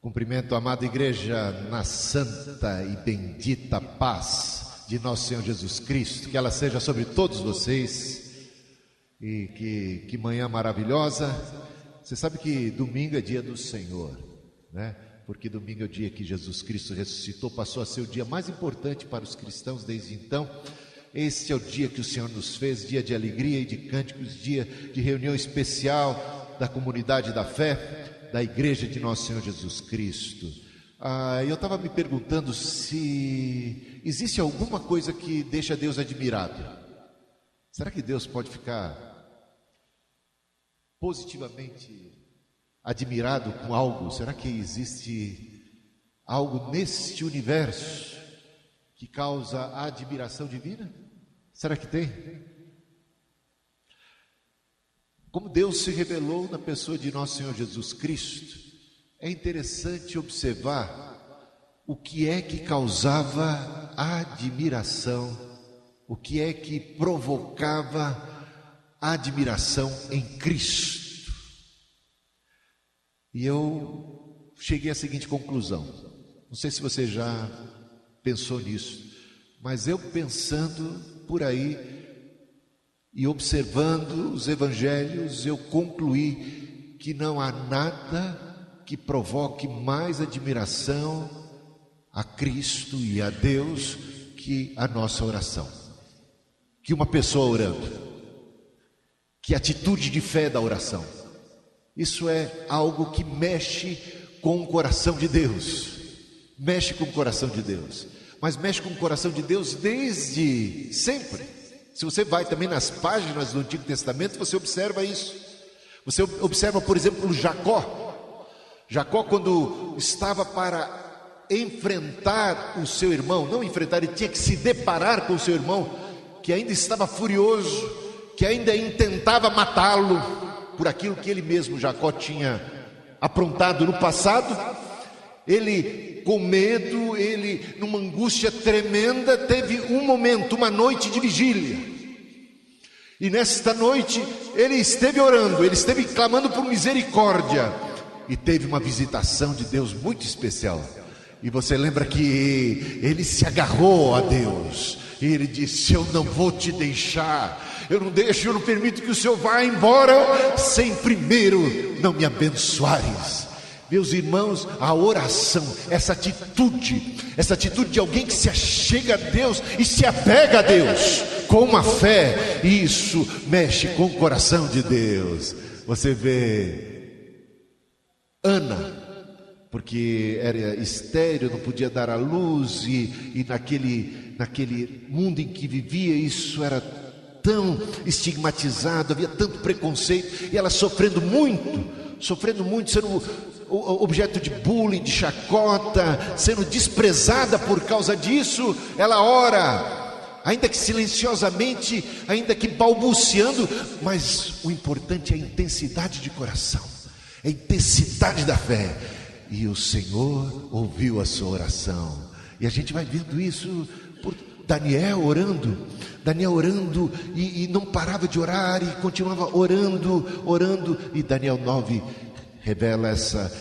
Cumprimento a amada igreja na santa e bendita paz de nosso Senhor Jesus Cristo, que ela seja sobre todos vocês. E que manhã maravilhosa. Você sabe que domingo é dia do Senhor, né? Porque domingo é o dia que Jesus Cristo ressuscitou, passou a ser o dia mais importante para os cristãos desde então. Este é o dia que o Senhor nos fez, dia de alegria e de cânticos, dia de reunião especial da comunidade da fé, da igreja de nosso Senhor Jesus Cristo. Eu estava me perguntando se existe alguma coisa que deixa Deus admirado. Será que Deus pode ficar positivamente admirado com algo? Será que existe algo neste universo que causa admiração divina? Será que tem? Como Deus se revelou na pessoa de nosso Senhor Jesus Cristo, é interessante observar o que é que causava admiração, o que é que provocava admiração em Cristo. E eu cheguei à seguinte conclusão, não sei se você já pensou nisso, mas eu pensando por aí e observando os evangelhos, eu concluí que não há nada que provoque mais admiração a Cristo e a Deus que a nossa oração, que uma pessoa orando, que a atitude de fé da oração. Isso é algo que mexe com o coração de Deus, mexe com o coração de Deus, mas mexe com o coração de Deus desde sempre. Se você vai também nas páginas do Antigo Testamento, você observa isso. Você observa, por exemplo, Jacó. Jacó, quando estava para enfrentar o seu irmão, não enfrentar, ele tinha que se deparar com o seu irmão, que ainda estava furioso, que ainda intentava matá-lo, por aquilo que ele mesmo, Jacó, tinha aprontado no passado. Ele, com medo, ele numa angústia tremenda, teve um momento, uma noite de vigília. E nesta noite ele esteve orando, ele esteve clamando por misericórdia, e teve uma visitação de Deus muito especial. E você lembra que ele se agarrou a Deus, e ele disse: eu não vou te deixar, eu não permito que o Senhor vá embora sem primeiro não me abençoares. Meus irmãos, a oração, essa atitude de alguém que se achega a Deus e se apega a Deus com uma fé, isso mexe com o coração de Deus. Você vê Ana, porque era estéril, não podia dar à luz, e naquele mundo em que vivia, isso era tão estigmatizado, havia tanto preconceito, e ela sofrendo muito, sendo objeto de bullying, de chacota, sendo desprezada por causa disso. Ela ora, ainda que silenciosamente, ainda que balbuciando, mas o importante é a intensidade de coração, a intensidade da fé. E o Senhor ouviu a sua oração. E a gente vai vendo isso por Daniel orando e não parava de orar, e continuava orando, e Daniel 9 revela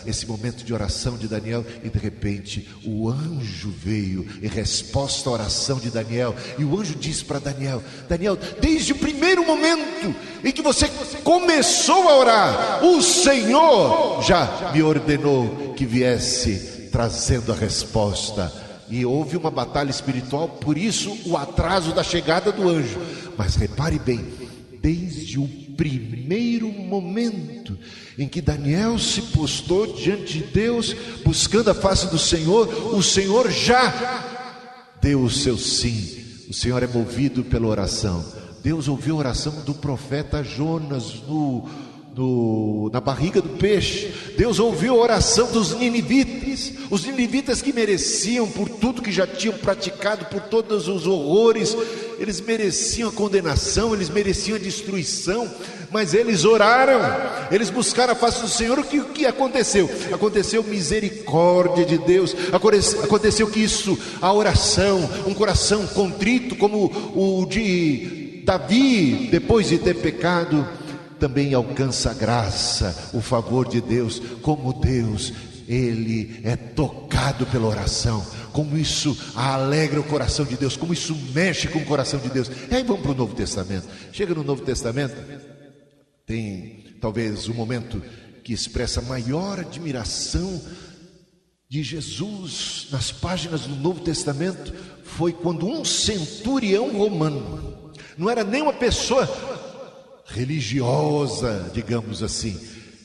esse momento de oração de Daniel, e de repente o anjo veio em resposta à oração de Daniel, e o anjo disse para Daniel: Daniel, desde o primeiro momento em que você começou a orar, o Senhor já me ordenou que viesse trazendo a resposta. E houve uma batalha espiritual, por isso o atraso da chegada do anjo. Mas repare bem, desde o primeiro momento em que Daniel se postou diante de Deus, buscando a face do Senhor, o Senhor já deu o seu sim. O Senhor é movido pela oração. Deus ouviu a oração do profeta Jonas na barriga do peixe. Deus ouviu a oração dos ninivitas, os ninivitas que mereciam, por tudo que já tinham praticado, por todos os horrores, eles mereciam a condenação, eles mereciam a destruição, mas eles oraram, eles buscaram a face do Senhor. O que aconteceu? Aconteceu misericórdia de Deus, aconteceu que a oração, um coração contrito como o de Davi, depois de ter pecado, também alcança a graça, o favor de Deus, como Deus ele é tocado pela oração, como isso alegra o coração de Deus, como isso mexe com o coração de Deus. E aí vamos para o Novo Testamento. Chega no Novo Testamento, tem talvez o momento que expressa a maior admiração de Jesus nas páginas do Novo Testamento, foi quando um centurião romano, não era nem uma pessoa religiosa, digamos assim,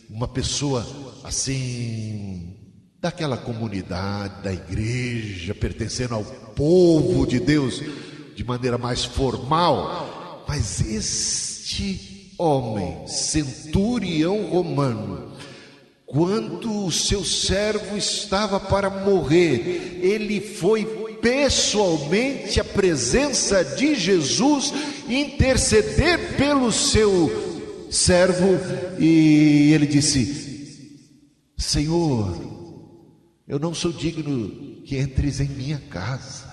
uma pessoa assim, daquela comunidade, da igreja, pertencendo ao povo de Deus, de maneira mais formal, mas este homem, centurião romano, quando o seu servo estava para morrer, ele foi pessoalmente à presença de Jesus, interceder pelo seu servo, e ele disse: Senhor, eu não sou digno que entres em minha casa.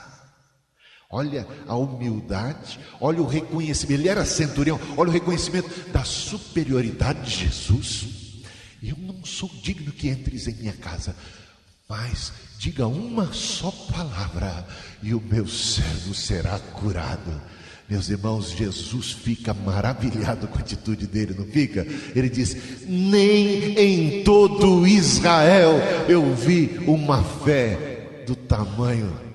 Olha a humildade, olha o reconhecimento, ele era centurião, olha o reconhecimento da superioridade de Jesus. Eu não sou digno que entres em minha casa, mas diga uma só palavra e o meu servo será curado. Meus irmãos, Jesus fica maravilhado com a atitude dele, não fica? Ele diz: nem em todo Israel eu vi uma fé do tamanho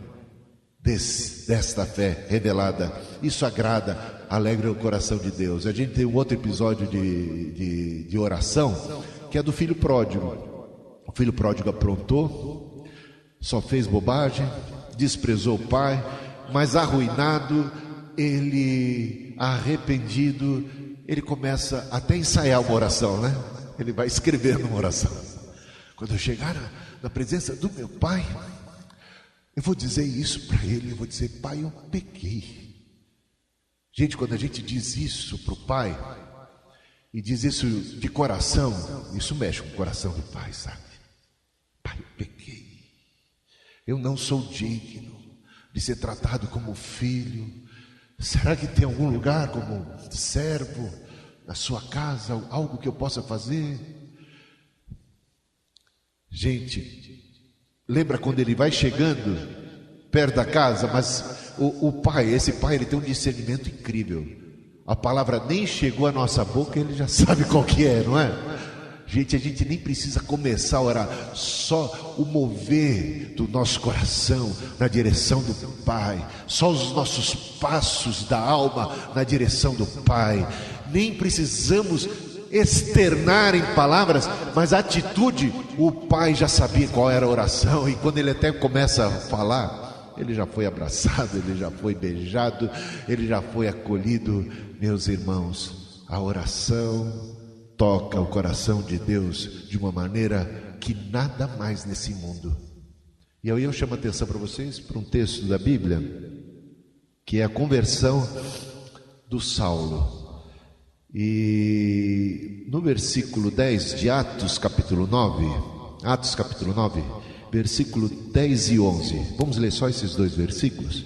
desta fé revelada. Isso agrada, alegra o coração de Deus. A gente tem um outro episódio de oração, que é do filho pródigo. O filho pródigo aprontou, só fez bobagem, desprezou o pai, mas arruinado, ele arrependido, ele começa até a ensaiar uma oração, né? Ele vai escrevendo uma oração. Quando eu chegar na presença do meu pai, eu vou dizer isso para ele, eu vou dizer: pai, eu pequei. Gente, quando a gente diz isso para o pai, e diz isso de coração, isso mexe com o coração do pai, sabe? Pai, eu pequei. Eu não sou digno de ser tratado como filho. Será que tem algum lugar como servo na sua casa, algo que eu possa fazer? Gente, lembra quando ele vai chegando perto da casa, mas o pai, esse pai, ele tem um discernimento incrível. A palavra nem chegou à nossa boca, ele já sabe qual que é, não é? Gente, a gente nem precisa começar a orar, só o mover do nosso coração na direção do Pai, só os nossos passos da alma na direção do Pai. Nem precisamos externar em palavras, mas a atitude, o Pai já sabia qual era a oração, e quando ele até começa a falar, ele já foi abraçado, ele já foi beijado, ele já foi acolhido. Meus irmãos, a oração toca o coração de Deus de uma maneira que nada mais nesse mundo. E aí eu chamo a atenção para vocês para um texto da Bíblia, que é a conversão do Saulo. E no versículo 10 de Atos capítulo 9, versículo 10 e 11. Vamos ler só esses dois versículos.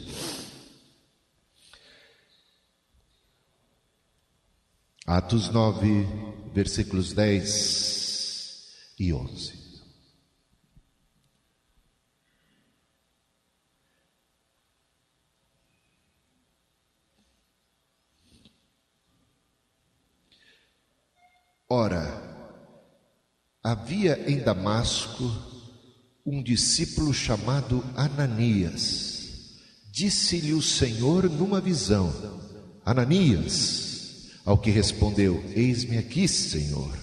Atos 9, versículos 10 e 11. Ora, havia em Damasco um discípulo chamado Ananias. Disse-lhe o Senhor numa visão: Ananias. Ao que respondeu: eis-me aqui, Senhor.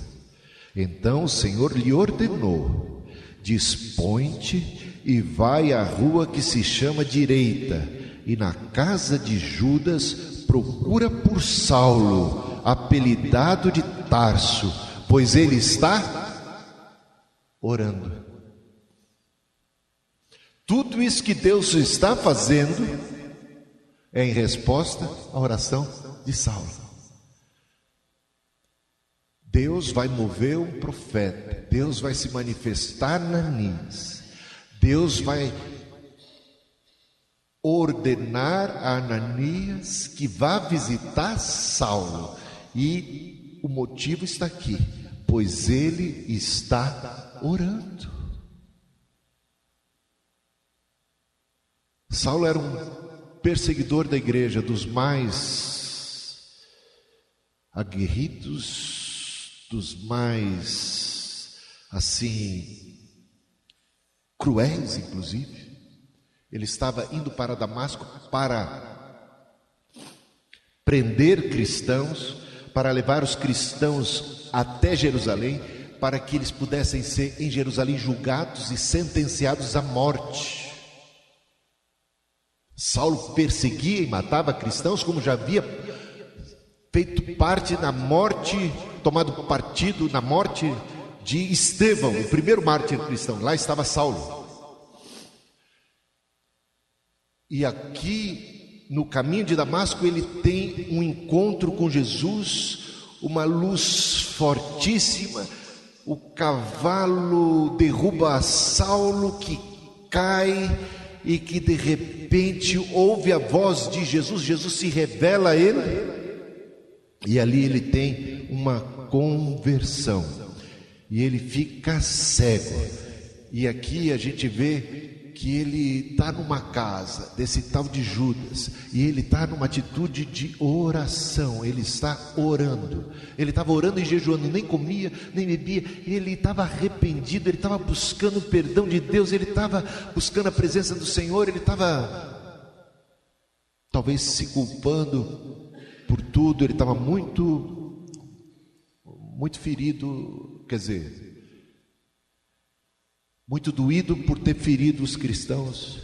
Então o Senhor lhe ordenou: dispõe-te e vai à rua que se chama Direita, e na casa de Judas procura por Saulo, apelidado de Tarso, pois ele está orando. Tudo isso que Deus está fazendo é em resposta à oração de Saulo. Deus vai mover um profeta, Deus vai se manifestar na Ananias, Deus vai ordenar a Ananias que vá visitar Saulo, e o motivo está aqui: pois ele está orando. Saulo era um perseguidor da igreja, dos mais aguerridos, dos mais, assim, cruéis, inclusive. Ele estava indo para Damasco para prender cristãos, para levar os cristãos até Jerusalém, para que eles pudessem ser em Jerusalém julgados e sentenciados à morte. Saulo perseguia e matava cristãos, como já havia feito parte na morte, tomado partido na morte de Estevão, o primeiro mártir cristão. Lá estava Saulo. E aqui no caminho de Damasco ele tem um encontro com Jesus, uma luz fortíssima. O cavalo derruba Saulo, que cai, e que de repente ouve a voz de Jesus. Jesus se revela a ele, e ali ele tem uma conversão, e ele fica cego. E aqui a gente vê que ele está numa casa desse tal de Judas, e ele está numa atitude de oração. Ele está orando, ele estava orando e jejuando, nem comia, nem bebia. Ele estava arrependido, ele estava buscando o perdão de Deus, ele estava buscando a presença do Senhor, ele estava talvez se culpando por tudo. Ele estava muito ferido, quer dizer, muito doído por ter ferido os cristãos,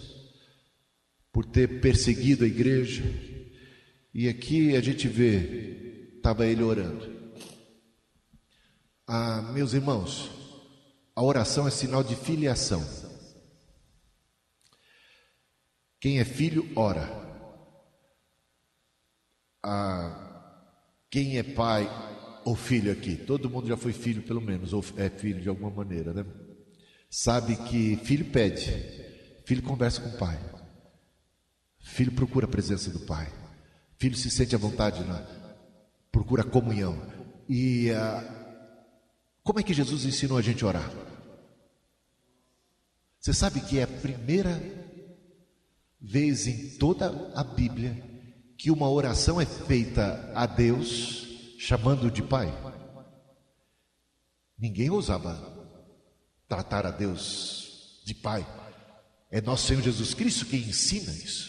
por ter perseguido a igreja. E aqui a gente vê, estava ele orando. Meus irmãos, a oração é sinal de filiação. Quem é filho, ora. Quem é pai ou filho aqui? Todo mundo já foi filho, pelo menos, ou é filho de alguma maneira, né? Sabe que filho pede, filho conversa com o pai, filho procura a presença do pai, filho se sente à vontade, procura comunhão. E como é que Jesus ensinou a gente a orar? Você sabe que é a primeira vez em toda a Bíblia que uma oração é feita a Deus chamando de pai? Ninguém ousava tratar a Deus de pai. É nosso Senhor Jesus Cristo quem ensina isso.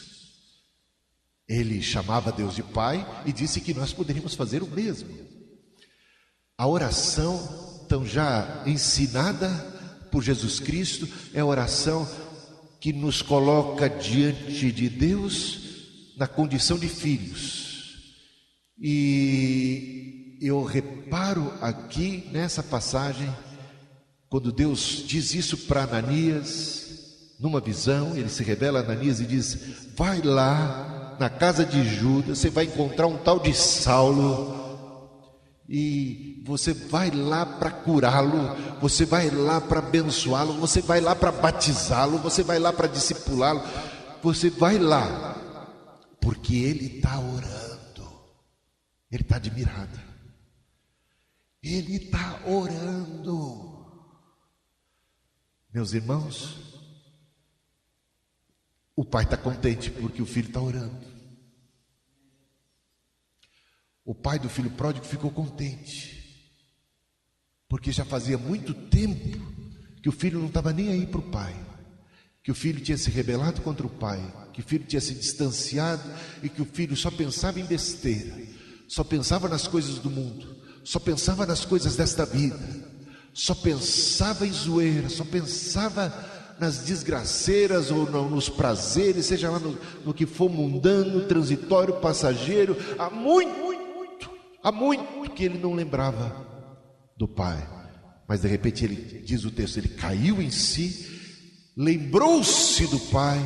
Ele chamava Deus de pai e disse que nós poderíamos fazer o mesmo. A oração, então, já ensinada por Jesus Cristo, é a oração que nos coloca diante de Deus na condição de filhos. E eu reparo aqui nessa passagem, quando Deus diz isso para Ananias, numa visão, ele se revela a Ananias e diz: vai lá na casa de Judas, você vai encontrar um tal de Saulo, e você vai lá para curá-lo, você vai lá para abençoá-lo, você vai lá para batizá-lo, você vai lá para discipulá-lo, você vai lá, porque ele está orando, ele está admirado, ele está orando. Meus irmãos, o pai está contente porque o filho está orando. O pai do filho pródigo ficou contente, porque já fazia muito tempo que o filho não estava nem aí para o pai, que o filho tinha se rebelado contra o pai, que o filho tinha se distanciado e que o filho só pensava em besteira, só pensava nas coisas do mundo, só pensava nas coisas desta vida, só pensava em zoeira, só pensava nas desgraceiras ou nos prazeres, seja lá no que for mundano, transitório, passageiro. Há muito que ele não lembrava do pai. Mas de repente ele, diz o texto, ele caiu em si, lembrou-se do pai,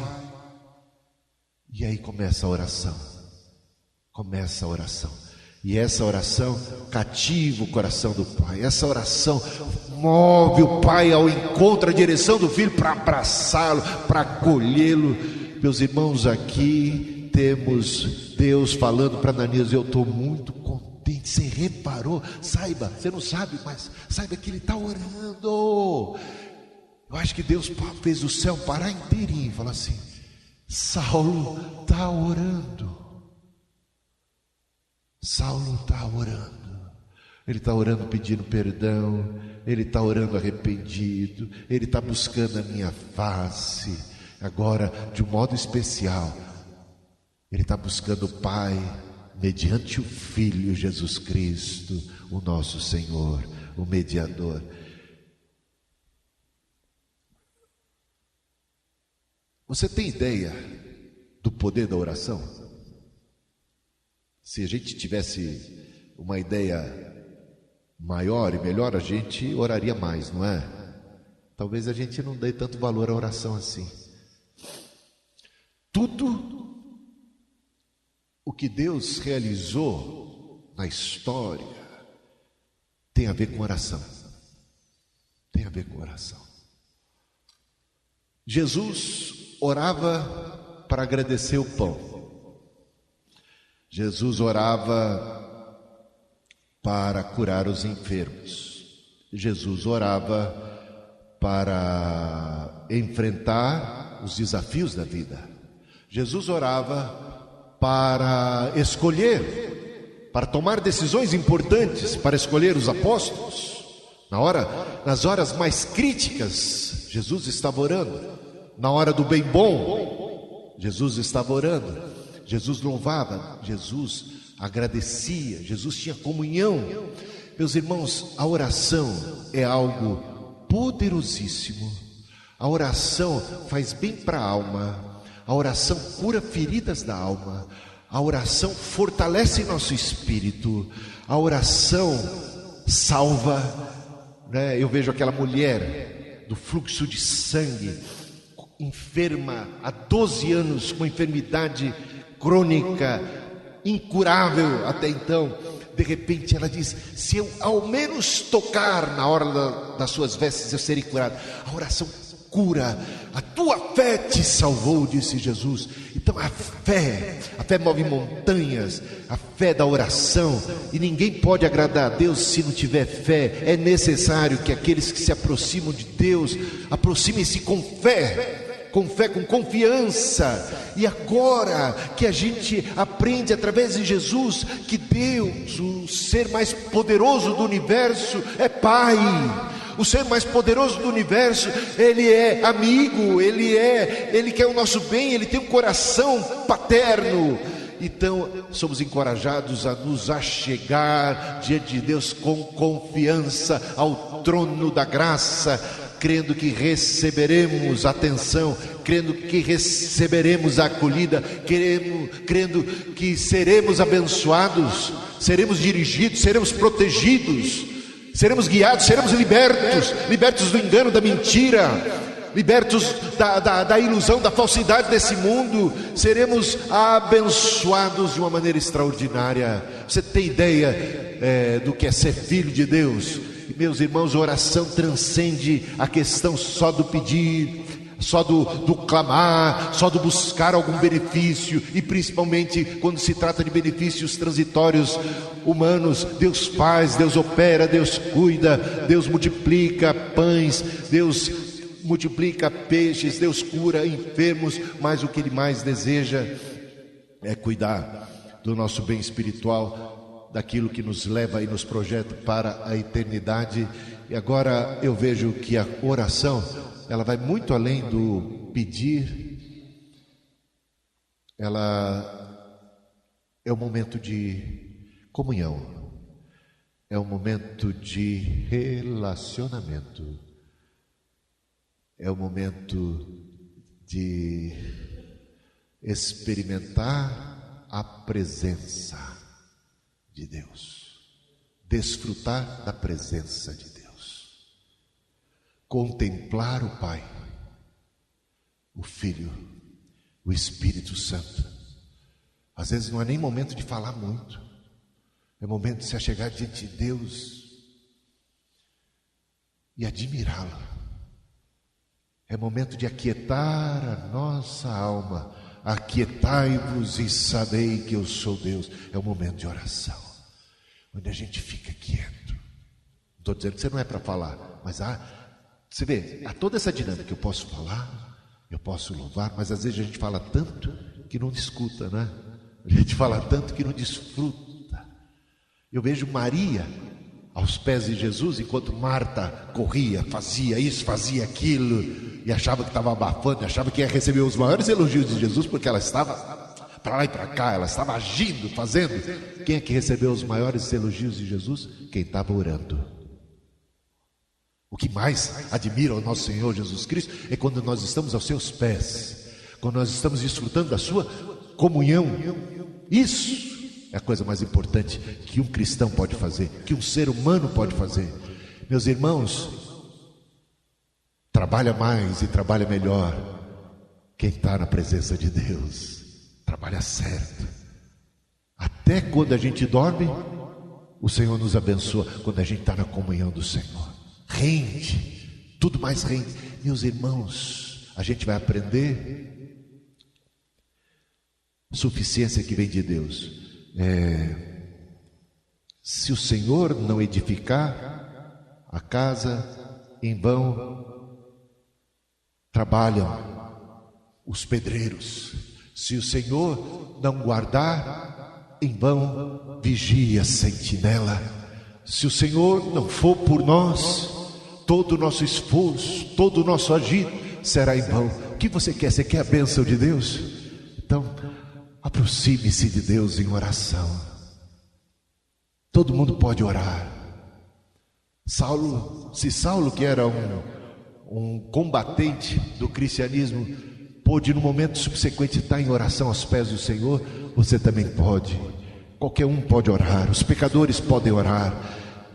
e aí começa a oração. E essa oração cativa o coração do pai. Essa oração move o pai ao encontro, à direção do filho, para abraçá-lo, para acolhê-lo. Meus irmãos, aqui temos Deus falando para Ananias: eu estou muito contente. Você reparou? Saiba, você não sabe, mas saiba que ele está orando. Eu acho que Deus fez o céu parar inteirinho e falar assim: Saulo está orando. Saulo está orando. Ele está orando pedindo perdão. Ele está orando arrependido. Ele está buscando a minha face. Agora, de um modo especial, ele está buscando o Pai mediante o Filho Jesus Cristo, o nosso Senhor, o mediador. Você tem ideia do poder da oração? Se a gente tivesse uma ideia maior e melhor, a gente oraria mais, não é? Talvez a gente não dê tanto valor à oração assim. Tudo o que Deus realizou na história tem a ver com oração. Tem a ver com oração. Jesus orava para agradecer o pão. Jesus orava para curar os enfermos. Jesus orava para enfrentar os desafios da vida. Jesus orava para escolher, para tomar decisões importantes, para escolher os apóstolos. Nas horas mais críticas, Jesus estava orando. Na hora do bem bom, Jesus estava orando. Jesus louvava, Jesus agradecia, Jesus tinha comunhão. Meus irmãos, a oração é algo poderosíssimo. A oração faz bem para a alma. A oração cura feridas da alma. A oração fortalece nosso espírito. A oração salva, né? Eu vejo aquela mulher do fluxo de sangue, enferma há 12 anos, com enfermidade crônica, incurável até então. De repente ela diz: se eu ao menos tocar na hora das suas vestes, eu serei curado. A oração cura. A tua fé te salvou, disse Jesus. Então a fé move montanhas, a fé da oração. E ninguém pode agradar a Deus se não tiver fé. É necessário que aqueles que se aproximam de Deus aproximem-se com fé, com confiança. E agora que a gente aprende através de Jesus que Deus, o ser mais poderoso do universo, é Pai. O ser mais poderoso do universo, Ele é amigo, Ele quer o nosso bem, Ele tem um coração paterno. Então somos encorajados a nos achegar diante de Deus com confiança ao trono da graça, crendo que receberemos atenção, crendo que receberemos a acolhida, crendo que seremos abençoados, seremos dirigidos, seremos protegidos, seremos guiados, seremos libertos do engano, da mentira, libertos da ilusão, da falsidade desse mundo. Seremos abençoados de uma maneira extraordinária. Você tem ideia do que é ser filho de Deus? E, meus irmãos, a oração transcende a questão só do pedir, só do clamar, só do buscar algum benefício. E principalmente quando se trata de benefícios transitórios humanos, Deus faz, Deus opera, Deus cuida, Deus multiplica pães, Deus multiplica peixes, Deus cura enfermos. Mas o que Ele mais deseja é cuidar do nosso bem espiritual, daquilo que nos leva e nos projeta para a eternidade. E agora eu vejo que a oração, ela vai muito além do pedir. Ela é um momento de comunhão, é um momento de relacionamento, é um momento de experimentar a presença de Deus, desfrutar da presença de Deus, contemplar o Pai, o Filho, o Espírito Santo. Às vezes não é nem momento de falar muito, é momento de se achegar diante de Deus e admirá-lo. É momento de aquietar a nossa alma. Aquietai-vos e sabei que eu sou Deus. É um momento de oração, onde a gente fica quieto. Não estou dizendo que você não é para falar, mas você vê, há toda essa dinâmica. Eu posso falar, Eu posso louvar, mas às vezes a gente fala tanto que não escuta, né? A gente fala tanto que não desfruta. Eu vejo Maria aos pés de Jesus, enquanto Marta corria, fazia isso, fazia aquilo, e achava que estava abafando, achava que ia receber os maiores elogios de Jesus, porque ela estava para lá e para cá, ela estava agindo, fazendo. Quem é que recebeu os maiores elogios de Jesus? Quem estava orando. O que mais admira o nosso Senhor Jesus Cristo é quando nós estamos aos seus pés, quando nós estamos desfrutando da sua comunhão. Isso é a coisa mais importante que um cristão pode fazer, que um ser humano pode fazer. Meus irmãos, trabalha mais e trabalha melhor quem está na presença de Deus. Trabalha certo. Até quando a gente dorme, o Senhor nos abençoa quando a gente está na comunhão do Senhor. Rende, tudo mais rende. Meus irmãos, a gente vai aprender suficiência que vem de Deus. Se o Senhor não edificar a casa, em vão trabalham os pedreiros. Se o Senhor não guardar, em vão vigia a sentinela. Se o Senhor não for por nós, todo o nosso esforço, todo o nosso agir será em vão. O que você quer? Você quer a bênção de Deus? Então, aproxime-se de Deus em oração. Todo mundo pode orar. Saulo, que era um combatente do cristianismo, pôde no momento subsequente estar em oração aos pés do Senhor, você também pode. Qualquer um pode orar, os pecadores podem orar,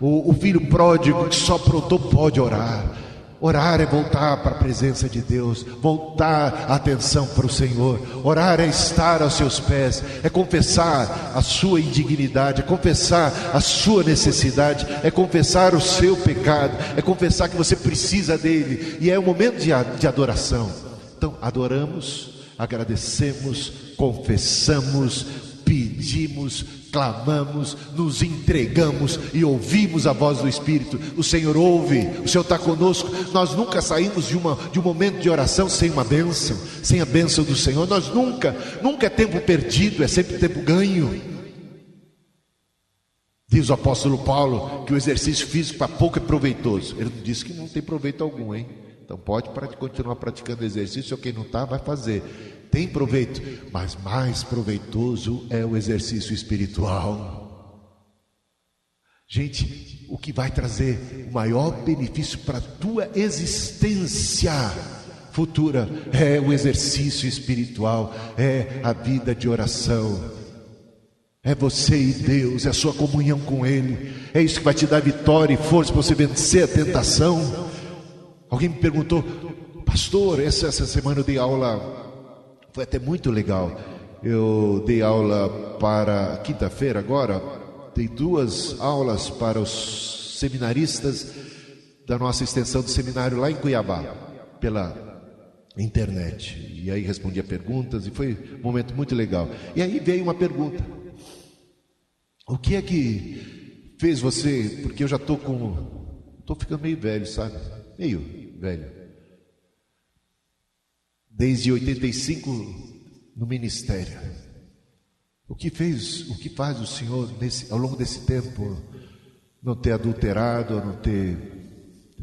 o filho pródigo que só aprontou pode orar. Orar é voltar para a presença de Deus, voltar a atenção para o Senhor. Orar é estar aos seus pés, é confessar a sua indignidade, é confessar a sua necessidade, é confessar o seu pecado, é confessar que você precisa dele, e é um momento de adoração. Então adoramos, agradecemos, confessamos, pedimos, clamamos, nos entregamos e ouvimos a voz do Espírito. O Senhor ouve, o Senhor está conosco. Nós nunca saímos de um momento de oração sem uma bênção, sem a bênção do Senhor. Nós nunca é tempo perdido, é sempre tempo ganho. Diz o apóstolo Paulo que o exercício físico para pouco é proveitoso. Ele não disse que não tem proveito algum, hein? Então pode continuar praticando exercício, ou quem não está vai fazer. Tem proveito, mas mais proveitoso é o exercício espiritual. Gente, o que vai trazer o maior benefício para a tua existência futura é o exercício espiritual, é a vida de oração. É você e Deus, é a sua comunhão com Ele. É isso que vai te dar vitória e força para você vencer a tentação. Alguém me perguntou: pastor, essa semana eu dei aula, foi até muito legal. Eu dei aula para quinta-feira agora, dei 2 aulas para os seminaristas da nossa extensão do seminário lá em Cuiabá, pela internet. E aí respondi a perguntas e foi um momento muito legal. E aí veio uma pergunta: o que é que fez você? Porque eu já estou ficando meio velho, sabe? Meio velho. Desde 85 no ministério. O que faz o Senhor ao longo desse tempo não ter adulterado, não ter,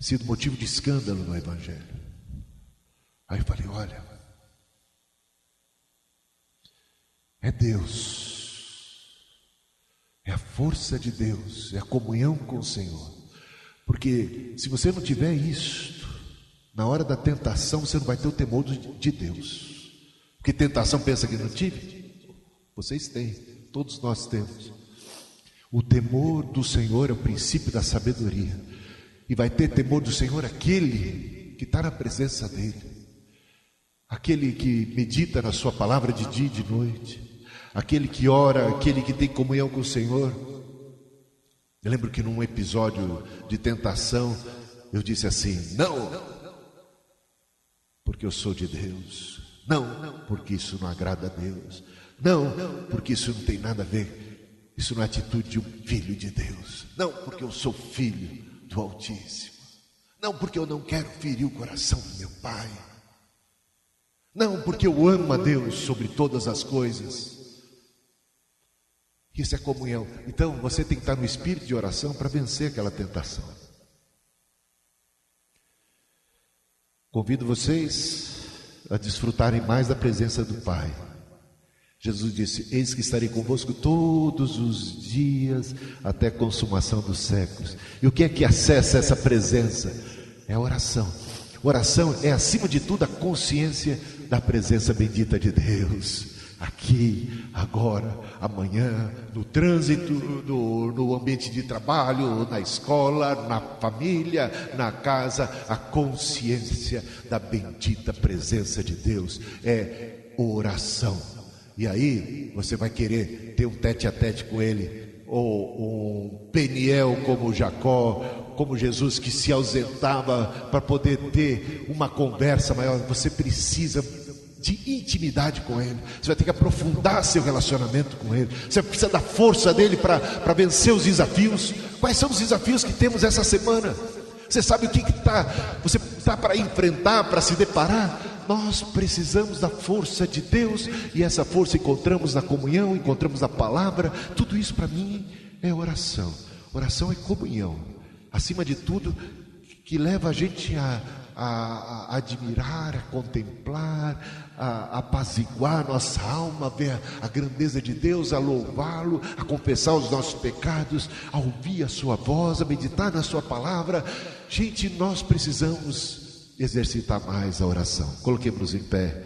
sido motivo de escândalo no Evangelho? Aí eu falei: olha, é Deus, é a força de Deus, é a comunhão com o Senhor. Porque se você não tiver isto, na hora da tentação você não vai ter o temor de Deus. Porque tentação pensa que não tive? Vocês têm, todos nós temos. O temor do Senhor é o princípio da sabedoria. E vai ter temor do Senhor aquele que está na presença dEle, aquele que medita na sua palavra de dia e de noite, aquele que ora, aquele que tem comunhão com o Senhor. Eu lembro que num episódio de tentação eu disse assim: não, porque eu sou de Deus. Não, porque isso não agrada a Deus. Não, porque isso não tem nada a ver. Isso não é atitude de um filho de Deus. Não, porque eu sou filho do Altíssimo. Não porque eu não quero ferir o coração do meu pai. Não porque eu amo a Deus sobre todas as coisas. Isso é comunhão. Então você tem que estar no espírito de oração para vencer aquela tentação. Convido vocês a desfrutarem mais da presença do Pai. Jesus disse: eis que estarei convosco todos os dias até a consumação dos séculos. E o que é que acessa essa presença? É a oração. Oração é, acima de tudo, a consciência da presença bendita de Deus. Aqui, agora, amanhã, no trânsito, no ambiente de trabalho, na escola, na família, na casa, a consciência da bendita presença de Deus é oração. E aí você vai querer ter um tete-a-tete com Ele, ou um Peniel como Jacó, como Jesus que se ausentava para poder ter uma conversa maior. Você precisa de intimidade com Ele. Você vai ter que aprofundar seu relacionamento com Ele. Você precisa da força dEle para vencer os desafios. Quais são os desafios que temos essa semana? Você sabe o que você está para enfrentar, para se deparar? Nós precisamos da força de Deus, e essa força encontramos na comunhão, encontramos na palavra. Tudo isso para mim é oração. Oração é comunhão, acima de tudo, que leva a gente a admirar, a contemplar, a apaziguar nossa alma, a ver a grandeza de Deus, a louvá-lo, a confessar os nossos pecados, a ouvir a sua voz, a meditar na sua palavra. Gente, nós precisamos exercitar mais a oração. Coloquemos-nos em pé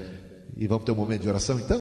e vamos ter um momento de oração então?